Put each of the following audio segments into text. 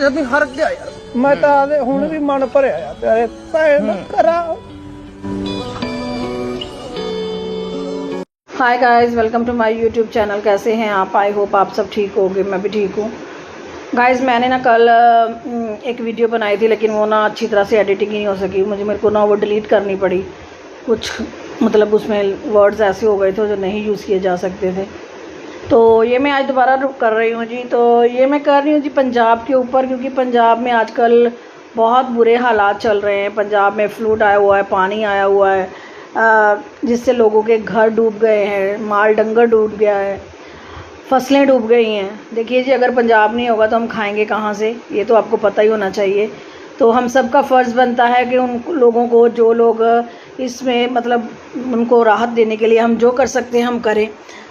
जल्दी हर गया यार मैं तो आदे हुण भी मन भरिया यार तेरे भैन करा। Hi guys, welcome to my YouTube channel. कैसे हैं आप? आई होप आप सब ठीक होंगे। मैं भी ठीक हूँ गाइस। मैंने ना कल एक वीडियो बनाई थी, लेकिन वो ना अच्छी तरह से एडिटिंग ही नहीं हो सकी। मेरे को ना वो डिलीट करनी पड़ी। कुछ मतलब उसमें वर्ड्स ऐसे हो गए थे जो नहीं यूज़ किए जा सकते थे। तो ये मैं आज दोबारा कर रही हूँ जी। तो ये मैं कर रही हूँ जी पंजाब के ऊपर, क्योंकि पंजाब में आजकल बहुत बुरे हालात चल रहे हैं। पंजाब में फ्लूड आया हुआ है, पानी आया हुआ है, जिससे लोगों के घर डूब गए हैं, माल डंगर डूब गया है, फसलें डूब गई हैं। देखिए जी, अगर पंजाब नहीं होगा तो हम खाएंगे कहाँ से, ये तो आपको पता ही होना चाहिए। तो हम सब का फ़र्ज़ बनता है कि उन लोगों को, जो लोग इसमें मतलब उनको राहत देने के लिए हम जो कर सकते हैं हम करें।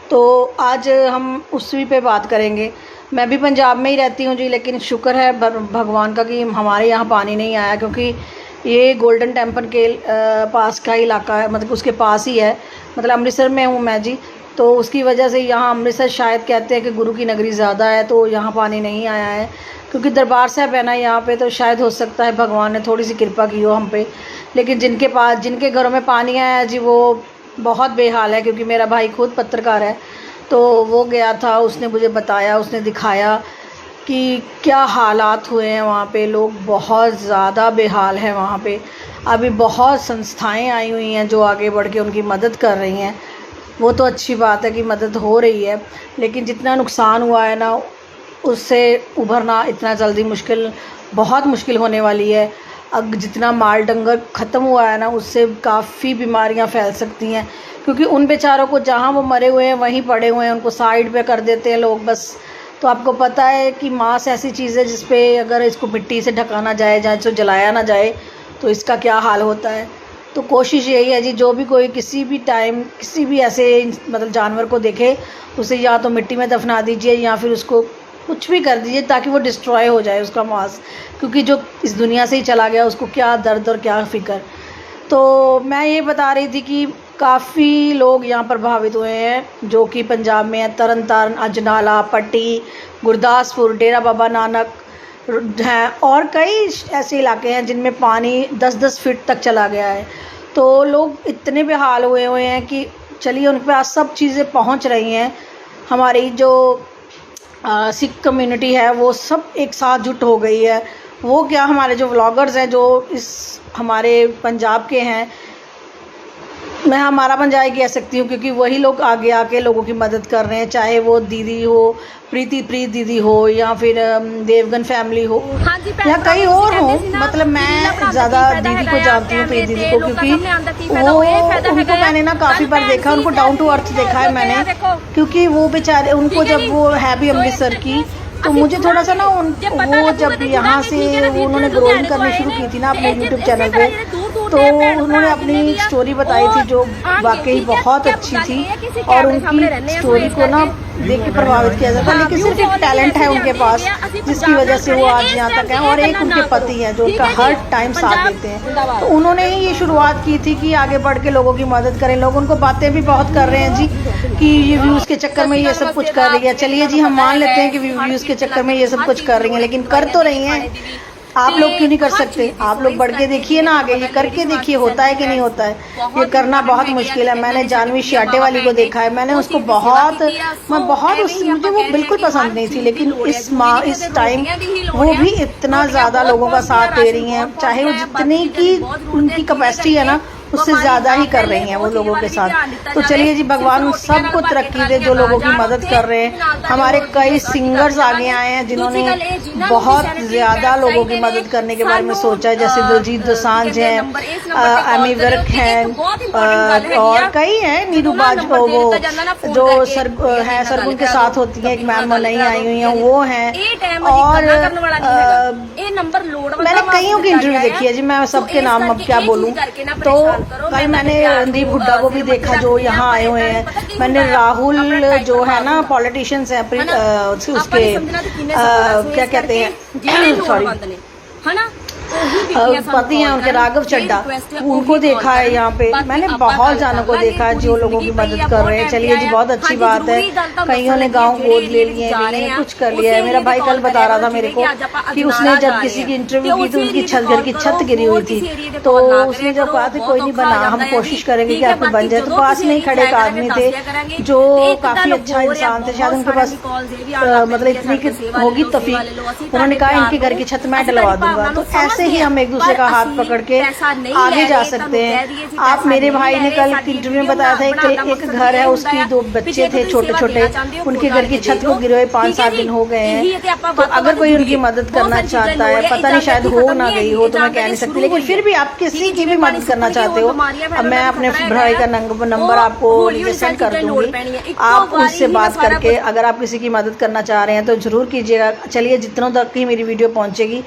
तो आज हम उसी पे बात करेंगे। मैं भी पंजाब में ही रहती हूँ जी, लेकिन शुक्र है भगवान का कि हमारे यहाँ पानी नहीं आया, क्योंकि ये गोल्डन टेम्पल के पास का इलाका है, मतलब उसके पास ही है। मतलब अमृतसर में हूँ मैं जी, तो उसकी वजह से यहाँ अमृतसर शायद कहते हैं कि गुरु की नगरी ज़्यादा है, तो यहाँ पानी नहीं आया है। क्योंकि दरबार साहब है ना यहाँ पे, तो शायद हो सकता है भगवान ने थोड़ी सी कृपा की हो हम पे। लेकिन जिनके घरों में पानी आया है जी, वो बहुत बेहाल है। क्योंकि मेरा भाई खुद पत्रकार है, तो वो गया था, उसने मुझे बताया, उसने दिखाया कि क्या हालात हुए हैं वहाँ पे। लोग बहुत ज़्यादा बेहाल हैं वहाँ पे। अभी बहुत संस्थाएं आई हुई हैं जो आगे बढ़ के उनकी मदद कर रही हैं। वो तो अच्छी बात है कि मदद हो रही है, लेकिन जितना नुकसान हुआ है ना, उससे उभरना इतना जल्दी बहुत मुश्किल होने वाली है। अब जितना माल डंगर ख़त्म हुआ है ना, उससे काफ़ी बीमारियां फैल सकती हैं। क्योंकि उन बेचारों को जहाँ वो मरे हुए हैं वहीं पड़े हुए हैं, उनको साइड पे कर देते हैं लोग बस। तो आपको पता है कि मांस ऐसी चीज़ है जिस पे अगर इसको मिट्टी से ढका ना जाए, या इसको जलाया ना जाए, तो इसका क्या हाल होता है। तो कोशिश यही है जी, जो भी कोई किसी भी टाइम किसी भी ऐसे मतलब जानवर को देखे, उसे या तो मिट्टी में दफना दीजिए या फिर उसको कुछ भी कर दीजिए, ताकि वो डिस्ट्रॉय हो जाए उसका मांस। क्योंकि जो इस दुनिया से ही चला गया, उसको क्या दर्द और क्या फ़िक्र। तो मैं ये बता रही थी कि काफ़ी लोग यहाँ प्रभावित हुए हैं, जो कि पंजाब में है। तरन तारण, अजनाला, पट्टी, गुरदासपुर, डेरा बाबा नानक हैं, और कई ऐसे इलाके हैं जिनमें पानी 10-10 फीट तक चला गया है। तो लोग इतने बेहाल हुए हैं कि चलिए उनके पास सब चीज़ें पहुँच रही हैं। हमारी जो सिख कम्युनिटी है वो सब एक साथ जुट हो गई है। वो क्या, हमारे जो व्लॉगर्स हैं जो इस हमारे पंजाब के हैं, मैं हमारा पंजाब कह सकती हूँ, क्योंकि वही लोग आगे आके लोगों की मदद कर रहे हैं। चाहे वो दीदी हो, प्रीत दीदी हो, या फिर देवगन फैमिली हो, या कई और हो। मतलब मैं ज़्यादा दीदी को जानती हूँ, प्रीत दीदी को, क्योंकि वो उनको मैंने ना काफ़ी बार देखा, उनको डाउन टू अर्थ देखा है मैंने। क्योंकि वो बेचारे, उनको जब वो है भी अमृतसर की, तो मुझे थोड़ा सा ना वो जब यहाँ से उन्होंने ग्रोइंग करनी शुरू की थी ना अपने यूट्यूब चैनल पे, तो उन्होंने अपनी स्टोरी बताई थी जो वाकई बहुत अच्छी थी। और उनकी स्टोरी को ना देख के प्रभावित किया जाता है। लेकिन सिर्फ एक टैलेंट है उनके पास, जिसकी वजह से वो आज यहाँ तक हैं। और एक उनके पति हैं जो उनका हर टाइम साथ देते हैं। तो उन्होंने ही ये शुरुआत की थी कि आगे बढ़ के लोगों की मदद करें। लोग उनको बातें भी बहुत कर रहे हैं जी, कि ये व्यूज़ के चक्कर में ये सब कुछ कर रही है। चलिए जी, हम मान लेते हैं कि व्यूज़ के चक्कर में ये सब कुछ कर रही हैं, लेकिन कर तो रही हैं। आप लोग क्यों नहीं कर सकते? आप लोग बढ़ के देखिए ना, आगे ये करके देखिए, होता है कि नहीं होता है। ये करना बहुत मुश्किल है। मैंने जानवी शियाटे वाली को देखा है, मैंने उसको मुझे वो बिल्कुल पसंद नहीं थी, लेकिन इस टाइम वो भी इतना ज़्यादा लोगों का साथ दे रही हैं। चाहे वो जितनी की उनकी कैपेसिटी है ना, उससे ज़्यादा ही कर रही हैं वो लोगों के साथ। तो चलिए जी, भगवान उन सबको तरक्की दे जो लोगों की मदद कर रहे हैं। हमारे कई सिंगर्स आगे आए हैं जिन्होंने बहुत ज़्यादा लोगों की मदद करने के बारे में सोचा है, जैसे दिलजीत दोसांझ हैं, एमी विर्क हैं, और कई हैं। नीरू बाजवा, वो जो सरगुन के साथ होती हैं, एक मैम नहीं आई हुई हैं, वो हैं। और मैंने कईयों की इंटरव्यू देखी है जी, मैं सबके नाम अब क्या बोलूँ। तो कल मैंने रणदीप हुड्डा को भी देखा जो यहाँ आए हुए हैं। मैंने राहुल जो है ना पॉलिटिशियंस हैं, उसके क्या कहते हैं, सॉरी, पति हैं उनके राघव चड्ढा, उनको देखा है यहाँ पे। मैंने बहुत जानों को देखा है जो लोगों की मदद कर रहे हैं। चलिए जी, बहुत अच्छी बात है। कईयों ने गाँव गोद ले लिए हैं, कईयों ने कुछ कर लिया है। मेरा भाई कल बता रहा था मेरे को कि उसने जब किसी की इंटरव्यू की तो उनकी घर की छत गिरी हुई थी, तो उसने जब कहा था कोई नहीं बना, हम कोशिश करेंगे कि आपको बन जाए, तो पास में ही खड़े एक आदमी थे जो काफी अच्छा इंसान थे, शायद उनके पास मतलब इतनी होगी तौफीक, उन्होंने कहा इनके घर की छत मैं डलवा दूंगा। तो ऐसे ही हम एक दूसरे का हाथ पकड़ के आगे जा सकते हैं। आप मेरे भाई ने कल इंटरव्यू में बताया था एक घर है, उसकी 2 बच्चे थे छोटे छोटे, उनके घर की छत को गिरे हुए 5-7 दिन हो गए हैं। तो अगर कोई उनकी मदद करना चाहता है, पता नहीं शायद हो ना गई हो तो मैं कह नहीं सकती, लेकिन फिर भी आप किसी की भी मदद करना चाहते हो, अब मैं अपने भाई का नंबर आपको सेंड कर दूंगी, आप उससे बात करके अगर आप किसी की मदद करना चाह रहे हैं तो ज़रूर कीजिएगा। चलिए, जितनों तक ही मेरी वीडियो पहुंचेगी,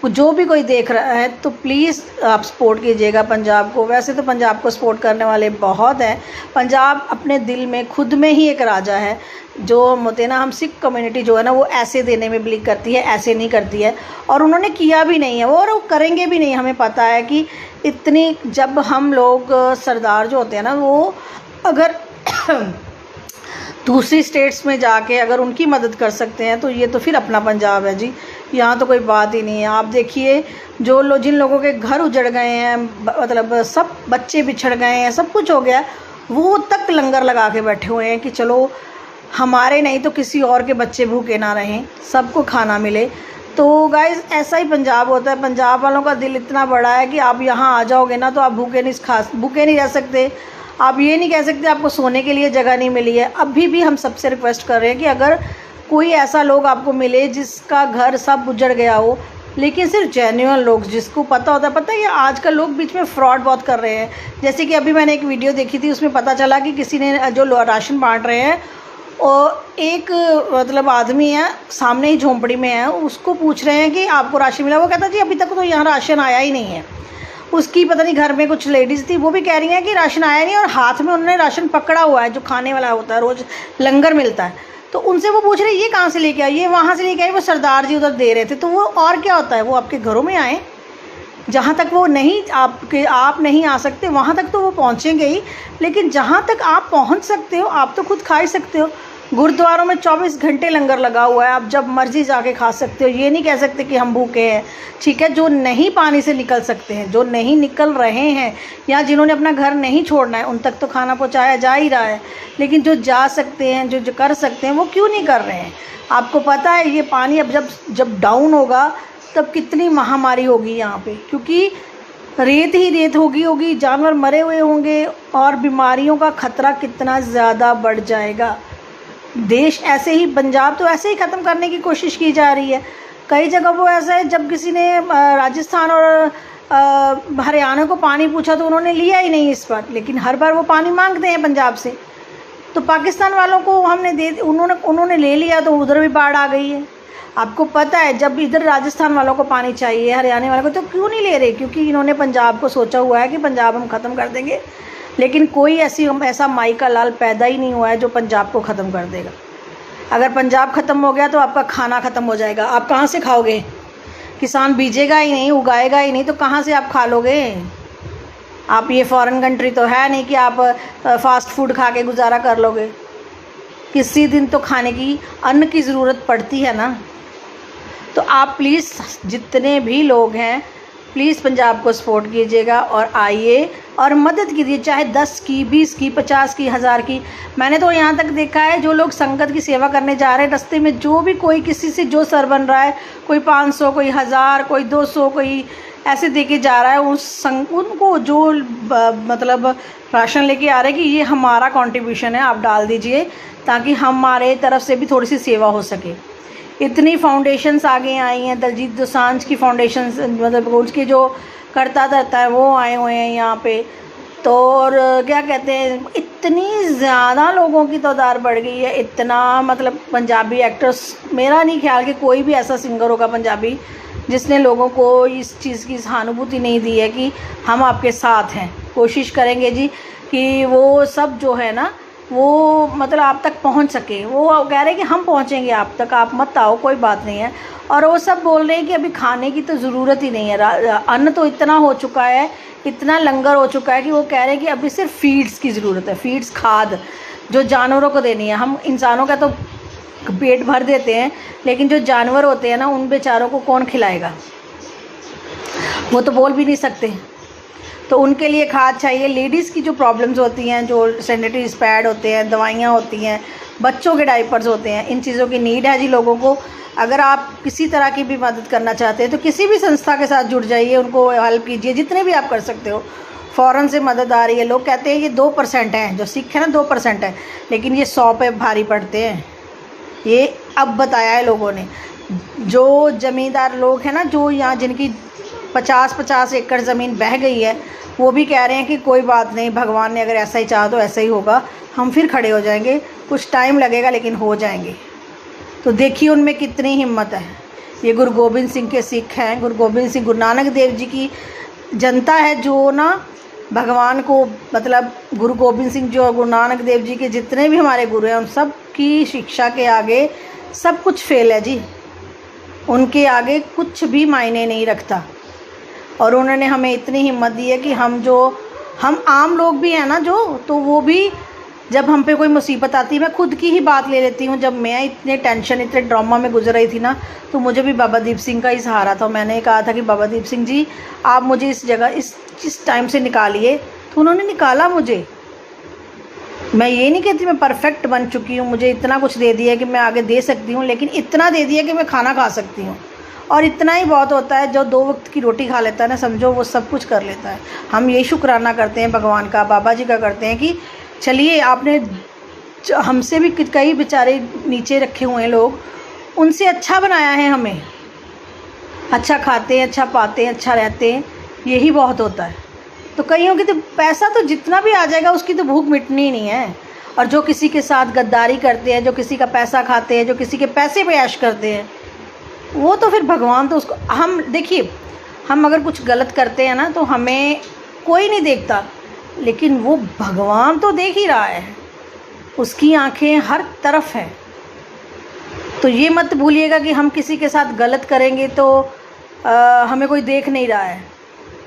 जो भी कोई देख रहा है तो प्लीज़ आप सपोर्ट कीजिएगा पंजाब को। वैसे तो पंजाब को सपोर्ट करने वाले बहुत हैं। पंजाब अपने दिल में खुद में ही एक राजा है। जो होते हैं ना, हम सिख कम्युनिटी जो है ना, वो ऐसे देने में बिलीव करती है, ऐसे नहीं करती है, और उन्होंने किया भी नहीं है और वो करेंगे भी नहीं। हमें पता है कि इतनी, जब हम लोग सरदार जो होते हैं ना, वो अगर दूसरी स्टेट्स में जाके अगर उनकी मदद कर सकते हैं तो ये तो फिर अपना पंजाब है जी, यहाँ तो कोई बात ही नहीं है। आप देखिए जिन लोगों के घर उजड़ गए हैं, मतलब सब बच्चे बिछड़ गए हैं, सब कुछ हो गया, वो तक लंगर लगा के बैठे हुए हैं कि चलो हमारे नहीं तो किसी और के बच्चे भूखे ना रहें, सबको खाना मिले। तो गाइज़, ऐसा ही पंजाब होता है। पंजाब वालों का दिल इतना बड़ा है कि आप यहाँ आ जाओगे ना तो आप भूखे नहीं रह सकते। आप ये नहीं कह सकते आपको सोने के लिए जगह नहीं मिली है। अभी भी हम सबसे रिक्वेस्ट कर रहे हैं कि अगर कोई ऐसा लोग आपको मिले जिसका घर सब उजड़ गया हो, लेकिन सिर्फ जेन्युइन लोग जिसको पता है ये आजकल लोग बीच में फ्रॉड बहुत कर रहे हैं। जैसे कि अभी मैंने एक वीडियो देखी थी, उसमें पता चला कि किसी ने जो राशन बांट रहे हैं, और एक मतलब आदमी है सामने ही झोंपड़ी में है, उसको पूछ रहे हैं कि आपको राशन मिला? वो कहता जी अभी तक तो यहाँ राशन आया ही नहीं है। उसकी पता नहीं घर में कुछ लेडीज़ थी, वो भी कह रही हैं कि राशन आया नहीं, और हाथ में उन्होंने राशन पकड़ा हुआ है जो खाने वाला होता है, रोज़ लंगर मिलता है। तो उनसे वो पूछ रहे ये कहाँ से लेके आए? ये वहाँ से लेके आए, वो सरदार जी उधर दे रहे थे। तो वो और क्या होता है, वो आपके घरों में आए, जहाँ तक वो नहीं आप नहीं आ सकते वहाँ तक तो वो पहुँचेंगे ही, लेकिन जहाँ तक आप पहुँच सकते हो आप तो खुद खा ही सकते हो। गुरुद्वारों में 24 घंटे लंगर लगा हुआ है, आप जब मर्जी जाके खा सकते हो। ये नहीं कह सकते कि हम भूखे हैं, ठीक है। जो नहीं पानी से निकल सकते हैं, जो नहीं निकल रहे हैं, या जिन्होंने अपना घर नहीं छोड़ना है, उन तक तो खाना पहुंचाया जा ही रहा है। लेकिन जो जा सकते हैं, जो कर सकते हैं, वो क्यों नहीं कर रहे हैं? आपको पता है ये पानी अब जब डाउन होगा तब कितनी महामारी होगी यहाँ पे, क्योंकि रेत ही रेत होगी, जानवर मरे हुए होंगे और बीमारियों का खतरा कितना ज़्यादा बढ़ जाएगा। देश ऐसे ही, पंजाब तो ऐसे ही ख़त्म करने की कोशिश की जा रही है। कई जगह वो ऐसा है, जब किसी ने राजस्थान और हरियाणा को पानी पूछा तो उन्होंने लिया ही नहीं इस बार, लेकिन हर बार वो पानी मांगते हैं पंजाब से। तो पाकिस्तान वालों को हमने उन्होंने ले लिया तो उधर भी बाढ़ आ गई है। आपको पता है जब इधर राजस्थान वालों को पानी चाहिए, हरियाणा वालों को, तो क्यों नहीं ले रहे? क्योंकि इन्होंने पंजाब को सोचा हुआ है कि पंजाब हम ख़त्म कर देंगे, लेकिन कोई ऐसा माई का लाल पैदा ही नहीं हुआ है जो पंजाब को ख़त्म कर देगा। अगर पंजाब ख़त्म हो गया तो आपका खाना ख़त्म हो जाएगा। आप कहाँ से खाओगे? किसान बीजेगा ही नहीं, उगाएगा ही नहीं, तो कहाँ से आप खा लोगे? आप ये फॉरेन कंट्री तो है नहीं कि आप फास्ट फूड खा के गुजारा कर लोगे। किसी दिन तो खाने की, अन्न की ज़रूरत पड़ती है ना। तो आप प्लीज़ जितने भी लोग हैं, प्लीज़ पंजाब को सपोर्ट कीजिएगा और आइए और मदद कीजिए, चाहे 10 की, 20 की, 50 की, 1000 की। मैंने तो यहाँ तक देखा है जो लोग संगत की सेवा करने जा रहे हैं, रास्ते में जो भी कोई किसी से जो सर बन रहा है, कोई 500, कोई 1000, कोई 200, कोई ऐसे दे के जा रहा है, उनको जो मतलब राशन लेके आ रहे हैं कि ये हमारा कंट्रीब्यूशन है, आप डाल दीजिए ताकि हमारे तरफ से भी थोड़ी सी सेवा हो सके। इतनी फाउंडेशंस आगे आई हैं, दलजीत दोसांझ की फाउंडेशन, मतलब उसके जो करता रहता है वो आए हुए हैं यहाँ पे। तो और क्या कहते हैं, इतनी ज़्यादा लोगों की तादाद बढ़ गई है, इतना मतलब पंजाबी एक्टर्स, मेरा नहीं ख्याल कि कोई भी ऐसा सिंगर होगा पंजाबी जिसने लोगों को इस चीज़ की सहानुभूति नहीं दी है कि हम आपके साथ हैं। कोशिश करेंगे जी कि वो सब जो है ना, वो मतलब आप तक पहुंच सके। वो कह रहे हैं कि हम पहुंचेंगे आप तक, आप मत आओ, कोई बात नहीं है। और वो सब बोल रहे हैं कि अभी खाने की तो ज़रूरत ही नहीं है, अन्न तो इतना हो चुका है, इतना लंगर हो चुका है कि वो कह रहे हैं कि अभी सिर्फ फीड्स की ज़रूरत है, फीड्स, खाद जो जानवरों को देनी है। हम इंसानों का तो पेट भर देते हैं, लेकिन जो जानवर होते हैं ना, उन बेचारों को कौन खिलाएगा, वो तो बोल भी नहीं सकते। तो उनके लिए खाद चाहिए। लेडीज़ की जो प्रॉब्लम्स होती हैं, जो सैनिटरी पैड होते हैं, दवाइयाँ होती हैं, बच्चों के डाइपर्स होते हैं, इन चीज़ों की नीड है जी लोगों को। अगर आप किसी तरह की भी मदद करना चाहते हैं तो किसी भी संस्था के साथ जुड़ जाइए, उनको हेल्प कीजिए, जितने भी आप कर सकते हो। फ़ौरन से मदद आ रही है। लोग कहते हैं ये 2% है, जो सिख है ना 2% है, लेकिन ये 100 पे भारी पड़ते हैं। ये अब बताया है लोगों ने। जो ज़मींदार लोग हैं ना, जो यहाँ जिनकी 50-50 एकड़ ज़मीन बह गई है, वो भी कह रहे हैं कि कोई बात नहीं, भगवान ने अगर ऐसा ही चाहा तो ऐसा ही होगा, हम फिर खड़े हो जाएंगे, कुछ टाइम लगेगा लेकिन हो जाएंगे। तो देखिए उनमें कितनी हिम्मत है। ये गुरु गोबिंद सिंह के सिख हैं, गुरु गोबिंद सिंह, गुरु नानक देव जी की जनता है जो ना भगवान को, मतलब गुरु गोबिंद सिंह जो गुरु नानक देव जी के जितने भी हमारे गुरु हैं, उन सब की शिक्षा के आगे सब कुछ फेल है जी। उनके आगे कुछ भी मायने नहीं रखता। और उन्होंने हमें इतनी हिम्मत दी है कि हम आम लोग भी हैं ना जो, तो वो भी जब हम पे कोई मुसीबत आती है, मैं खुद की ही बात ले लेती हूँ। जब मैं इतने टेंशन, इतने ड्रामा में गुजर रही थी ना, तो मुझे भी बाबा दीप सिंह का ही सहारा था। मैंने कहा था कि बाबा दीप सिंह जी, आप मुझे इस जगह, इस टाइम से निकालिए। तो उन्होंने निकाला मुझे। मैं ये नहीं कहती मैं परफेक्ट बन चुकी हूँ, मुझे इतना कुछ दे दिया कि मैं आगे दे सकती हूँ, लेकिन इतना दे दिया कि मैं खाना खा सकती हूँ। और इतना ही बहुत होता है। जो 2 वक्त की रोटी खा लेता है ना, समझो वो सब कुछ कर लेता है। हम यही शुक्राना करते हैं भगवान का, बाबा जी का करते हैं कि चलिए आपने हमसे भी कई बेचारे नीचे रखे हुए हैं लोग, उनसे अच्छा बनाया है हमें। अच्छा खाते हैं, अच्छा पाते हैं, अच्छा रहते हैं, यही बहुत होता है। तो कईयों की तो पैसा तो जितना भी आ जाएगा उसकी तो भूख मिटनी ही नहीं है। और जो किसी के साथ गद्दारी करते हैं, जो किसी का पैसा खाते हैं, जो किसी के पैसे पे ऐश करते हैं, वो तो फिर भगवान तो उसको, हम देखिए, हम अगर कुछ गलत करते हैं ना तो हमें कोई नहीं देखता, लेकिन वो भगवान तो देख ही रहा है, उसकी आंखें हर तरफ हैं। तो ये मत भूलिएगा कि हम किसी के साथ गलत करेंगे तो हमें कोई देख नहीं रहा है।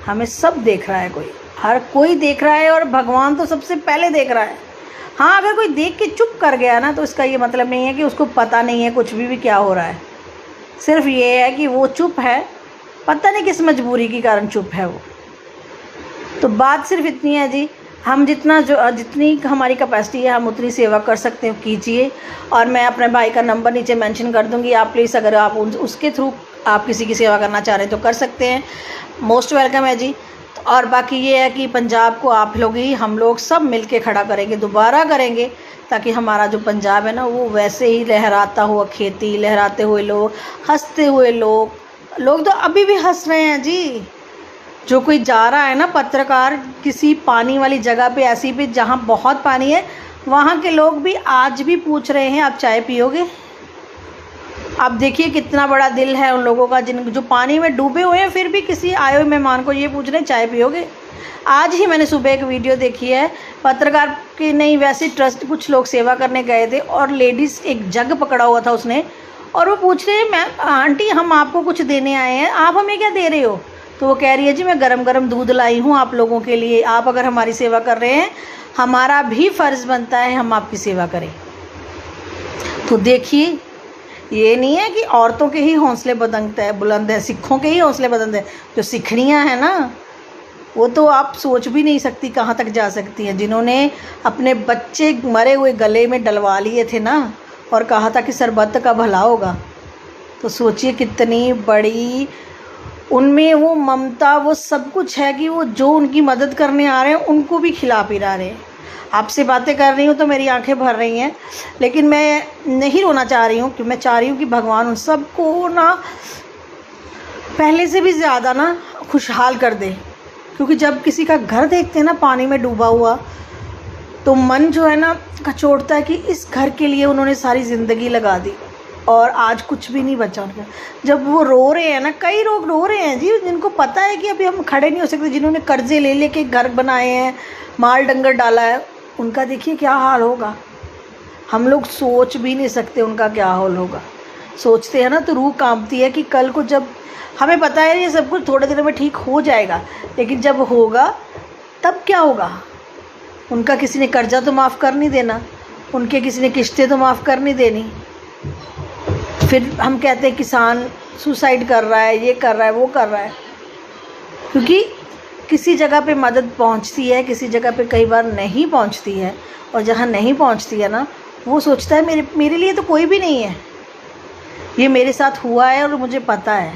हमें सब देख रहा है, हर कोई देख रहा है, और भगवान तो सबसे पहले देख रहा है। हाँ, अगर कोई देख के चुप कर गया ना, तो इसका ये मतलब नहीं है कि उसको पता नहीं है कुछ भी क्या हो रहा है। सिर्फ ये है कि वो चुप है, पता नहीं किस मजबूरी के कारण चुप है वो। तो बात सिर्फ इतनी है जी, हम जितनी हमारी कैपेसिटी है हम उतनी सेवा कर सकते हैं, कीजिए। और मैं अपने भाई का नंबर नीचे मेंशन कर दूंगी, आप प्लीज़ अगर आप उसके थ्रू आप किसी की सेवा करना चाह रहे हैं तो कर सकते हैं। मोस्ट वेलकम है जी। और बाकी ये है कि पंजाब को आप लोग ही, हम लोग सब मिलके खड़ा करेंगे, दोबारा करेंगे, ताकि हमारा जो पंजाब है ना वो वैसे ही लहराता हुआ, खेती लहराते हुए लोग, हंसते हुए लोग तो अभी भी हंस रहे हैं जी। जो कोई जा रहा है ना पत्रकार किसी पानी वाली जगह पे, ऐसी भी जहाँ बहुत पानी है, वहाँ के लोग भी आज भी पूछ रहे हैं आप चाय पियोगे। आप देखिए कितना बड़ा दिल है उन लोगों का, जो पानी में डूबे हुए हैं, फिर भी किसी आए हुए मेहमान को ये पूछ रहे हैं चाय पियोगे। आज ही मैंने सुबह एक वीडियो देखी है, पत्रकार की नहीं, वैसे ट्रस्ट कुछ लोग सेवा करने गए थे और लेडीज़ एक जग पकड़ा हुआ था उसने, और वो पूछ रहे हैं मैम आंटी हम आपको कुछ देने आए हैं, आप हमें क्या दे रहे हो। तो वो कह रही है जी मैं गरम गरम दूध लाई हूँ आप लोगों के लिए, आप अगर हमारी सेवा कर रहे हैं हमारा भी फ़र्ज़ बनता है हम आपकी सेवा करें। तो देखिए ये नहीं है कि औरतों के ही हौसले बुलंद है, सिखों के ही हौसले बुलंद है। जो सिखड़ियाँ हैं ना वो तो आप सोच भी नहीं सकती कहाँ तक जा सकती हैं, जिन्होंने अपने बच्चे मरे हुए गले में डलवा लिए थे ना और कहा था कि सरबत का भला होगा। तो सोचिए कितनी बड़ी उनमें वो ममता, वो सब कुछ है कि वो जो उनकी मदद करने आ रहे हैं उनको भी खिला पिला रहे हैं। आपसे बातें कर रही हूँ तो मेरी आंखें भर रही हैं, लेकिन मैं नहीं रोना चाह रही हूँ, क्योंकि मैं चाह रही हूँ कि भगवान उन सबको ना पहले से भी ज़्यादा ना खुशहाल कर दे। क्योंकि जब किसी का घर देखते हैं ना पानी में डूबा हुआ, तो मन जो है ना कचोटता है कि इस घर के लिए उन्होंने सारी ज़िंदगी लगा दी और आज कुछ भी नहीं बचा उनका। जब वो रो रहे हैं ना, कई लोग रो रहे हैं जी, जिनको पता है कि अभी हम खड़े नहीं हो सकते, जिन्होंने कर्जे ले लेके घर बनाए हैं, माल डंगर डाला है, उनका देखिए क्या हाल होगा। हम लोग सोच भी नहीं सकते उनका क्या हाल होगा। सोचते हैं ना तो रूह कांपती है कि कल को जब हमें पता है ये सब कुछ थोड़े दिनों में ठीक हो जाएगा, लेकिन जब होगा तब क्या होगा। उनका किसी ने कर्जा तो माफ़ कर नहीं देना, उनके किसी ने किस्तें तो माफ़ कर नहीं देनी। फिर हम कहते हैं किसान सुसाइड कर रहा है, ये कर रहा है, वो कर रहा है, क्योंकि किसी जगह पे मदद पहुंचती है, किसी जगह पे कई बार नहीं पहुंचती है। और जहाँ नहीं पहुंचती है ना, वो सोचता है मेरे लिए तो कोई भी नहीं है, ये मेरे साथ हुआ है और मुझे पता है।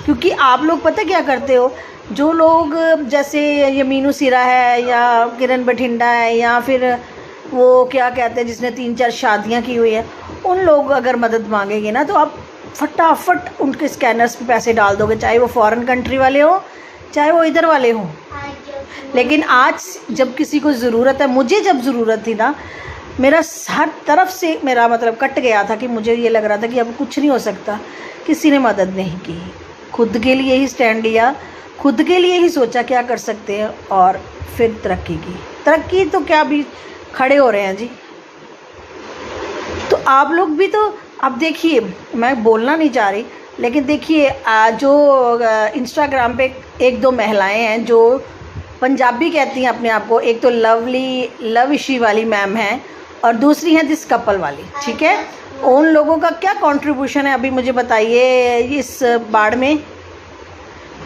क्योंकि आप लोग पता क्या करते हो, जो लोग जैसे ये मीनू सिरा है या किरण बठिंडा है या फिर वो क्या कहते हैं जिसने 3-4 शादियाँ की हुई है, उन लोग अगर मदद मांगेंगे ना तो आप फटाफट उनके स्कैनर्स पे पैसे डाल दोगे, चाहे वो फॉरेन कंट्री वाले हो चाहे वो इधर वाले हों। लेकिन आज जब किसी को ज़रूरत है, मुझे जब ज़रूरत थी ना, मेरा हर तरफ से मेरा मतलब कट गया था कि मुझे ये लग रहा था कि अब कुछ नहीं हो सकता। किसी ने मदद नहीं की, खुद के लिए ही स्टैंड लिया, खुद के लिए ही सोचा क्या कर सकते हैं और फिर तरक्की की। तरक्की तो क्या, भी खड़े हो रहे हैं जी। तो आप लोग भी तो अब देखिए, मैं बोलना नहीं चाह रही, लेकिन देखिए जो इंस्टाग्राम पे 1-2 महिलाएं हैं जो पंजाबी कहती हैं अपने आप को, एक तो लव इशी वाली मैम है और दूसरी है दिस कपल वाली, ठीक है। उन लोगों का क्या कंट्रीब्यूशन है अभी मुझे बताइए इस बाढ़ में।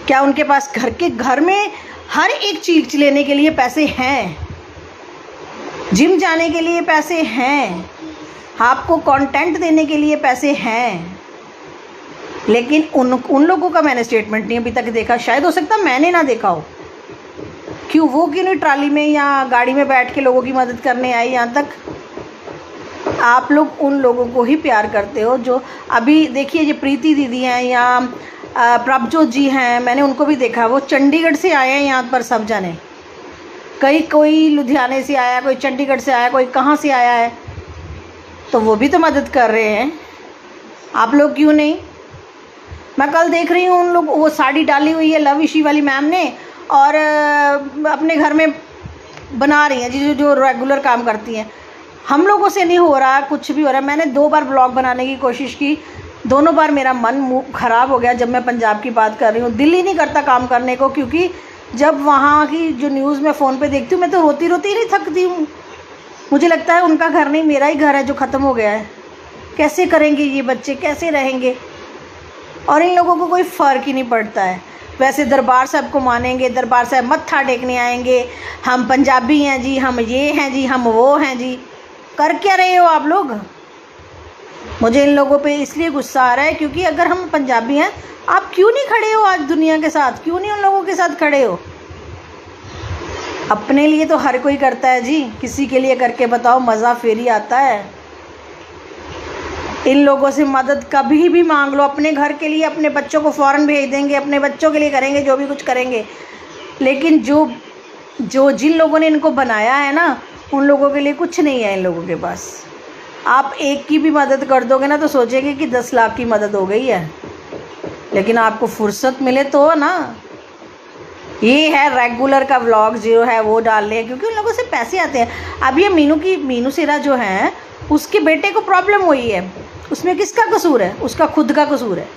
क्या उनके पास घर में हर एक चीज़ लेने के लिए पैसे हैं, जिम जाने के लिए पैसे हैं, आपको कंटेंट देने के लिए पैसे हैं, लेकिन उन लोगों का मैंने स्टेटमेंट नहीं अभी तक देखा। शायद हो सकता मैंने ना देखा हो। क्यों नहीं ट्राली में या गाड़ी में बैठ के लोगों की मदद करने आई यहाँ तक। आप लोग उन लोगों को ही प्यार करते हो जो अभी देखिए ये प्रीति दीदी हैं या प्रभजोत जी हैं, मैंने उनको भी देखा, वो चंडीगढ़ से आए हैं यहाँ पर सब जाने। कोई लुधियाने से आया, कोई चंडीगढ़ से आया, कोई कहाँ से आया है, तो वो भी तो मदद कर रहे हैं। आप लोग क्यों नहीं। मैं कल देख रही हूँ उन लोग, वो साड़ी डाली हुई है लव इशी वाली मैम ने और अपने घर में बना रही हैं जी, जो रेगुलर काम करती हैं। हम लोगों से नहीं हो रहा, कुछ भी हो रहा है। मैंने 2 बार ब्लॉग बनाने की कोशिश की, दोनों बार मेरा मन ख़राब हो गया। जब मैं पंजाब की बात कर रही हूँ, दिल ही नहीं करता काम करने को, क्योंकि जब वहाँ की जो न्यूज़ मैं फ़ोन पे देखती हूँ, मैं तो रोती रोती नहीं थकती हूँ। मुझे लगता है उनका घर नहीं, मेरा ही घर है जो ख़त्म हो गया है। कैसे करेंगे ये बच्चे, कैसे रहेंगे। और इन लोगों को कोई फ़र्क ही नहीं पड़ता है। वैसे दरबार साहब को मानेंगे, दरबार साहब मत्था टेकने आएंगे, हम पंजाबी हैं जी, हम ये हैं जी, हम वो हैं जी। कर क्या रहे हो आप लोग। मुझे इन लोगों पे इसलिए गुस्सा आ रहा है क्योंकि अगर हम पंजाबी हैं, आप क्यों नहीं खड़े हो आज दुनिया के साथ, क्यों नहीं उन लोगों के साथ खड़े हो। अपने लिए तो हर कोई करता है जी, किसी के लिए करके बताओ, मज़ा फिर ही आता है। इन लोगों से मदद कभी भी मांग लो, अपने घर के लिए, अपने बच्चों को फ़ौरन भेज देंगे, अपने बच्चों के लिए करेंगे जो भी कुछ करेंगे। लेकिन जो जिन लोगों ने इनको बनाया है ना, उन लोगों के लिए कुछ नहीं है इन लोगों के पास। आप एक की भी मदद कर दोगे ना तो सोचेंगे कि 10 लाख की मदद हो गई है, लेकिन आपको फुर्सत मिले तो ना। ये है रेगुलर का व्लॉग जो है वो डाल रहे हैं क्योंकि उन लोगों से पैसे आते हैं। अब ये मीनू सिरा जो है, उसके बेटे को प्रॉब्लम हुई है, उसमें किसका कसूर है, उसका खुद का कसूर है।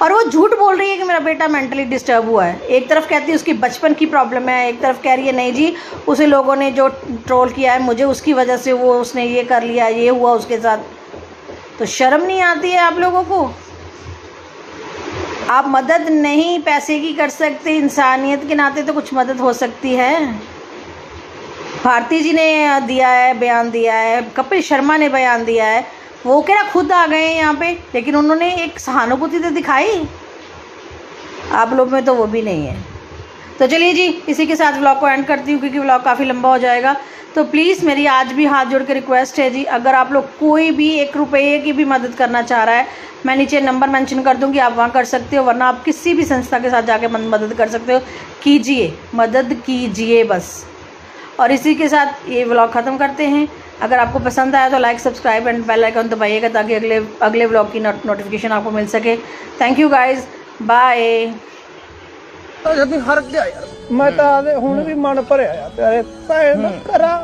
और वो झूठ बोल रही है कि मेरा बेटा मेंटली डिस्टर्ब हुआ है। एक तरफ कहती है उसकी बचपन की प्रॉब्लम है, एक तरफ कह रही है नहीं जी उसे लोगों ने जो ट्रोल किया है, मुझे उसकी वजह से उसने ये कर लिया, ये हुआ उसके साथ। तो शर्म नहीं आती है आप लोगों को। आप मदद नहीं पैसे की कर सकते, इंसानियत के नाते तो कुछ मदद हो सकती है। भारती जी ने दिया है, बयान दिया है, कपिल शर्मा ने बयान दिया है, वो कह रहा खुद आ गए हैं यहाँ पे, लेकिन उन्होंने एक सहानुभूति तो दिखाई। आप लोग में तो वो भी नहीं है। तो चलिए जी, इसी के साथ व्लॉग को एंड करती हूँ क्योंकि व्लॉग काफ़ी लंबा हो जाएगा। तो प्लीज़ मेरी आज भी हाथ जोड़ के रिक्वेस्ट है जी, अगर आप लोग कोई भी 1 रुपये की भी मदद करना चाह रहा है, मैं नीचे नंबर मेंशन कर दूँगी, आप वहाँ कर सकते हो, वरना आप किसी भी संस्था के साथ जाके मदद कर सकते हो। कीजिए, मदद कीजिए बस। और इसी के साथ ये व्लॉग ख़त्म करते हैं। अगर आपको पसंद आया तो like, subscribe and bell icon दबाइएगा ताकि अगले व्लॉग की नोटिफिकेशन आपको मिल सके। Thank you guys, bye. मैं तो आदे हुण भी मन भरिया पिया, भैन करा